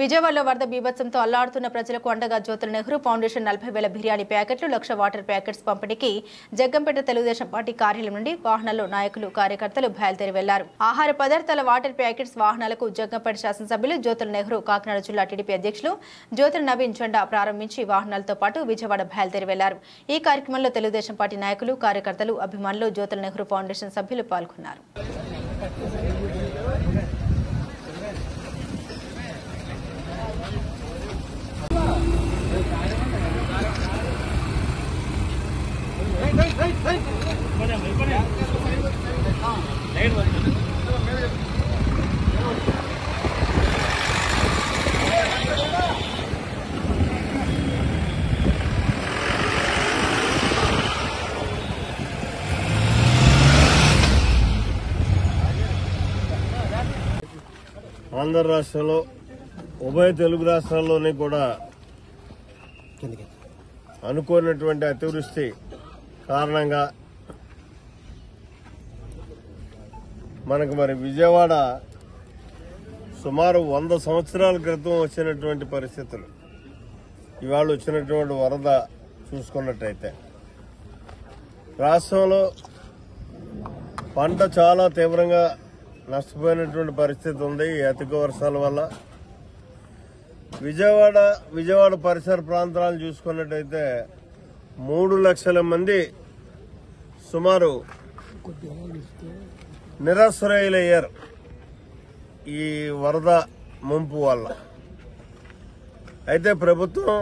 విజయవాడలో వరద బీభత్సంతో అల్లాడుతున్న ప్రజలకు అండగా జ్యోతుల నెహ్రూ ఫౌండేషన్ 40,000 బిర్యానీ ప్యాకెట్లు 1,00,000 వాటర్ ప్యాకెట్స్ పంపిణీకి జగ్గంపేట తెలుగుదేశం పార్టీ కార్యాలయం నుండి వాహనాల్లో నాయకులు కార్యకర్తలు బయలుదేరి వెళ్లారు. ఆహార పదార్థాల వాటర్ ప్యాకెట్స్ వాహనాలకు జగ్గంపేట శాసనసభ్యులు జ్యోతుల నెహ్రూ, కాకినాడ జిల్లా టీడీపీ అధ్యక్షులు జ్యోతుల నవీన్ జెండా ప్రారంభించి వాహనాలతో పాటు విజయవాడ బయలుదేరి వెళ్లారు. ఈ కార్యక్రమంలో తెలుగుదేశం పార్టీ నాయకులు, కార్యకర్తలు, అభిమానులు, జ్యోతుల నెహ్రూ ఫౌండేషన్ సభ్యులు పాల్గొన్నారు. ఆంధ్ర రాష్ట్రంలో ఉభయ తెలుగు రాష్ట్రాల్లోని కూడా అనుకోనటువంటి అతివృష్టి కారణంగా మనకు విజయవాడ సుమారు 100 సంవత్సరాల క్రితం వచ్చినటువంటి పరిస్థితులు ఇవాళ వచ్చినటువంటి వరద చూసుకున్నట్టయితే రాష్ట్రంలో పంట చాలా తీవ్రంగా నష్టపోయినటువంటి పరిస్థితి ఉంది. ఈ అధిక వర్షాల వల్ల విజయవాడ పరిసర ప్రాంతాలను చూసుకున్నట్టయితే 3 లక్షల మంది సుమారు నిరాశ్రయులయ్యారు ఈ వరద ముంపు వల్ల. అయితే ప్రభుత్వం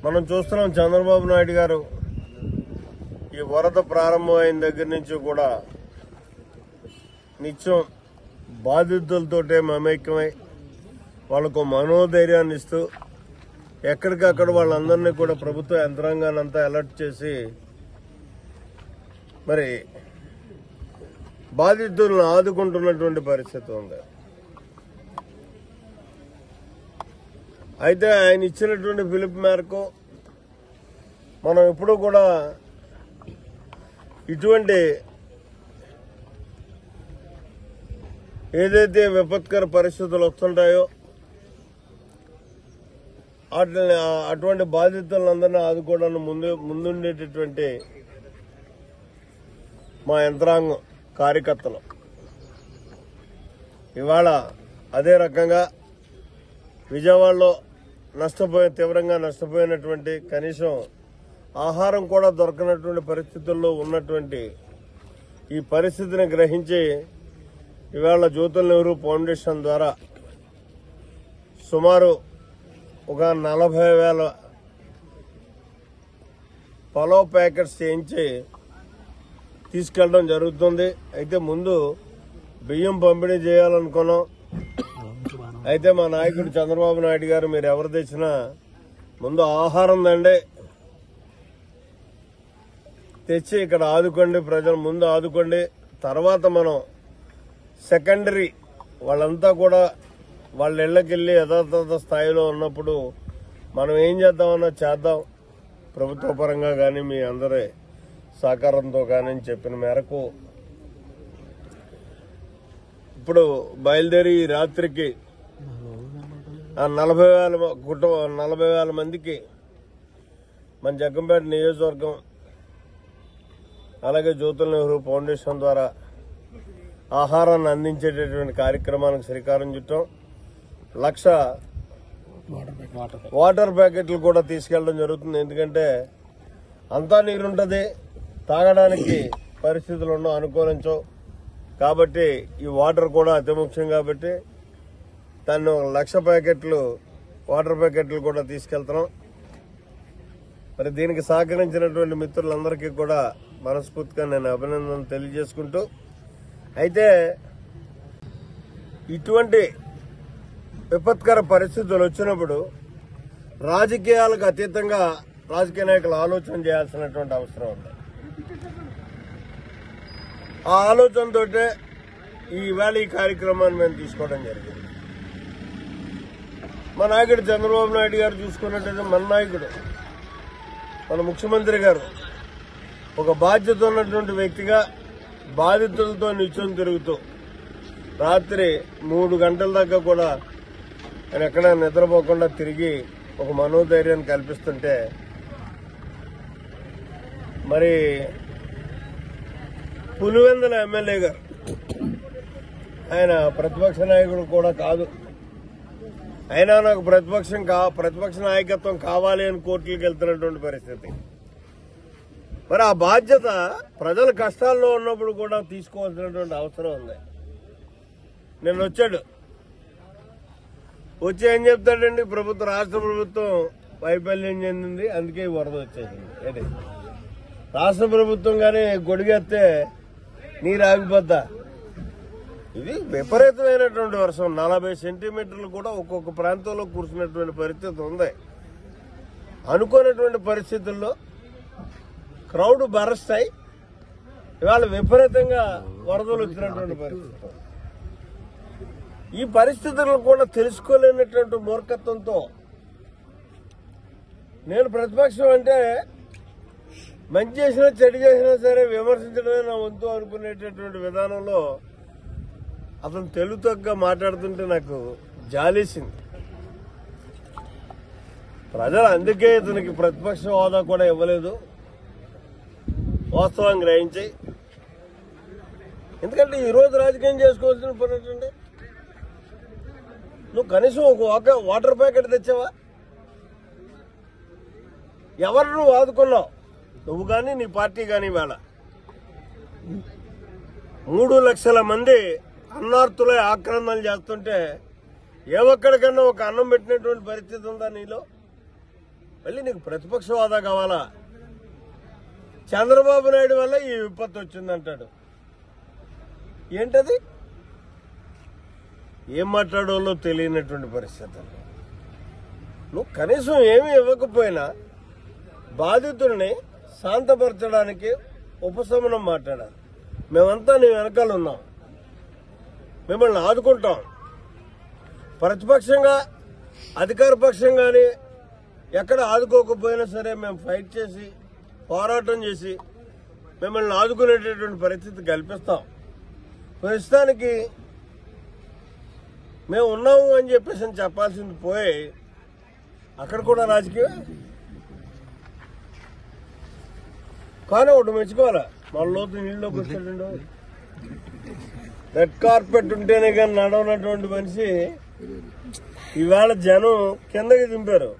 మనం చూస్తున్నాం, చంద్రబాబు నాయుడు గారు ఈ వరద ప్రారంభమైన దగ్గర నుంచి కూడా నిత్యం బాధితులతోటే మమేకమై వాళ్ళకు మనోధైర్యాన్ని ఇస్తూ ఎక్కడికక్కడ వాళ్ళందరినీ కూడా ప్రభుత్వ యంత్రాంగాన్ని అంతా అలర్ట్ చేసి బాధితులను ఆదుకుంటున్నటువంటి పరిస్థితి ఉంది. అయితే ఆయన ఇచ్చినటువంటి పిలుపు మేరకు మనం ఎప్పుడూ కూడా ఇటువంటి ఏదైతే విపత్కర పరిస్థితులు వస్తుంటాయో అటువంటి బాధితులందరినీ ఆదుకోవడానికి ముందుండేటటువంటి మా యంత్రాంగం, కార్యకర్తలు ఇవాళ అదే రకంగా విజయవాడలో తీవ్రంగా నష్టపోయినటువంటి, కనీసం ఆహారం కూడా దొరకనటువంటి పరిస్థితుల్లో ఉన్నటువంటి ఈ పరిస్థితిని గ్రహించి ఇవాళ జ్యోతుల నెహ్రూ ఫౌండేషన్ ద్వారా సుమారు ఒక 40,000 పలావ్ ప్యాకెట్స్ చేయించి తీసుకెళ్లడం జరుగుతుంది. అయితే ముందు బియ్యం పంపిణీ చేయాలనుకున్నాం. అయితే మా నాయకుడు చంద్రబాబు నాయుడు గారు, మీరు ఎవరు తెచ్చినా ముందు ఆహారం దండి తెచ్చి ఇక్కడ ఆదుకోండి, ప్రజలు ముందు ఆదుకోండి, తర్వాత మనం సెకండరీ వాళ్ళంతా కూడా వాళ్ళ ఇళ్లకెళ్లి యథాతథ స్థాయిలో ఉన్నప్పుడు మనం ఏం చేద్దామన్నా చేద్దాం, ప్రభుత్వ పరంగా కానీ మీ అందరి సహకారంతో కానీ చెప్పిన మేరకు ఇప్పుడు బయలుదేరి రాత్రికి 40,000 మందికి మన జగ్గంపేట నియోజకవర్గం అలాగే జ్యోతుల నెహ్రూ ఫౌండేషన్ ద్వారా ఆహారాన్ని అందించేటటువంటి కార్యక్రమానికి శ్రీకారం చుట్టాం. 1,00,000 వాటర్ ప్యాకెట్లు కూడా తీసుకెళ్లడం జరుగుతుంది. ఎందుకంటే అంతా నీరుంటది, తాగడానికి పరిస్థితులు అనుకూలించవు కాబట్టి ఈ వాటర్ కూడా అతి ముఖ్యం కాబట్టి దాన్ని 1,00,000 వాటర్ ప్యాకెట్లు కూడా తీసుకెళ్తున్నాం. దీనికి సహకరించినటువంటి మిత్రులందరికీ కూడా మనస్ఫూర్తిగా నేను అభినందనలు తెలియజేసుకుంటూ, అయితే ఇటువంటి విపత్కర పరిస్థితులు వచ్చినప్పుడు రాజకీయాలకు అతీతంగా రాజకీయ నాయకులు ఆలోచన చేయాల్సినటువంటి అవసరం ఉంది. ఆ ఆలోచనతో ఈవేళ ఈ కార్యక్రమాన్ని మేము తీసుకోవడం జరిగింది. మా నాయకుడు చంద్రబాబు నాయుడు గారు చూసుకున్నట్టయితే మన నాయకుడు, మన ముఖ్యమంత్రి గారు ఒక బాధ్యత ఉన్నటువంటి వ్యక్తిగా బాధితులతో నిత్యం తిరుగుతూ రాత్రి 3 గంటల దాకా కూడా ఆయన ఎక్కడ నిద్రపోకుండా తిరిగి ఒక మనోధైర్యాన్ని కల్పిస్తుంటే మరి పులివెందుల ఎమ్మెల్యే గారు ఆయన ప్రతిపక్ష నాయకుడు కూడా కాదు, అయినా నాకు ప్రతిపక్ష నాయకత్వం కావాలి అని కోర్టులకు వెళ్తున్నటువంటి పరిస్థితి. మరి ఆ బాధ్యత ప్రజల కష్టాల్లో ఉన్నప్పుడు కూడా తీసుకోవాల్సినటువంటి అవసరం ఉంది. నిన్న వచ్చాడు, వచ్చి ఏం చెప్తాడండి, రాష్ట్ర ప్రభుత్వం వైఫల్యం చెందింది, అందుకే ఈ వరద వచ్చేసింది. ఏంటి రాష్ట్ర ప్రభుత్వం కానీ గొడిగెత్తే నీరు ఆగిపోద్దా? ఇది విపరీతమైనటువంటి వర్షం, 40 సెంటీమీటర్లు కూడా ఒక్కొక్క ప్రాంతంలో కురిసినటువంటి పరిస్థితి ఉంది. అనుకోనటువంటి పరిస్థితుల్లో క్రౌడ్ బరస్ట్ అయి ఇవాళ విపరీతంగా వరదలు వచ్చినటువంటి పరిస్థితి. ఈ పరిస్థితులను కూడా తెలుసుకోలేనటువంటి మూర్ఖత్వంతో నేను ప్రతిపక్షం అంటే మంచి చేసినా చెడు చేసినా సరే విమర్శించడమే నా వంతు అనుకునేటటువంటి విధానంలో అతను తెలుగుతగ్గా మాట్లాడుతుంటే నాకు జాలేసింది. ప్రజలు అందుకే ఇతనికి ప్రతిపక్ష హోదా కూడా ఇవ్వలేదు, వాస్తవం గ్రహించి. ఎందుకంటే ఈరోజు రాజకీయం చేసుకోవాల్సిన పని ఏంటంటే, నువ్వు కనీసం ఒక వాటర్ ప్యాకెట్ తెచ్చావా? ఎవరు నువ్వు ఆదుకున్నావు? నువ్వు కానీ నీ పార్టీ కానీ. వేళ 3 లక్షల మంది అన్నార్తులై ఆక్రమణలు చేస్తుంటే ఏ ఒక్కడికన్నా ఒక అన్నం పెట్టినటువంటి పరిస్థితి ఉందా నీలో? మళ్ళీ నీకు ప్రతిపక్ష హోదా కావాలా? చంద్రబాబు నాయుడు వల్ల ఈ విపత్తు వచ్చిందంటాడు. ఏంటది? ఏం మాట్లాడాలో తెలియనటువంటి పరిస్థితి. నువ్వు కనీసం ఏమీ ఇవ్వకపోయినా బాధితుడిని శాంతపరచడానికి ఉపశమనం మాట్లాడాలి. మేమంతా నీ వెనకాల ఉన్నాం, మిమ్మల్ని ఆదుకుంటాం. ప్రతిపక్షంగా అధికార పక్షం కానీ ఎక్కడ ఆదుకోకపోయినా సరే మేము ఫైట్ చేసి పోరాటం చేసి మిమ్మల్ని ఆదుకునేటటువంటి పరిస్థితి కల్పిస్తాం. ప్రస్తుతానికి మేము ఉన్నాము అని చెప్పేసి చెప్పాల్సింది పోయి అక్కడ కూడా రాజకీయం. కానీ ఒకటి మెచ్చుకోవాలా, మన లోతు నీళ్ళలోకి వచ్చాడు. రెడ్ కార్పెట్ ఉంటేనే కానీ నడవనటువంటి మనిషి ఇవాళ జనం కిందకి దింపారు.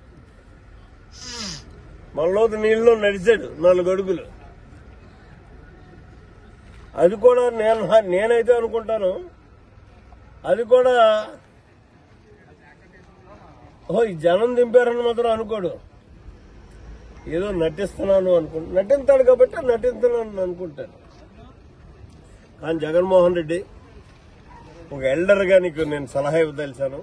మన లోతు నీళ్ళలో నడిచాడు 4 అడుగులు. అది కూడా నేనైతే అనుకుంటాను, అది కూడా ఈ జనం దింపారని మాత్రం అనుకోడు. ఏదో నటిస్తున్నాను నటిస్తాడు కాబట్టి నటిస్తున్నాను అనుకుంటాడు. కానీ జగన్మోహన్ రెడ్డి ఒక ఎల్డర్గా నీకు నేను సలహా ఇవ్వదలిచాను.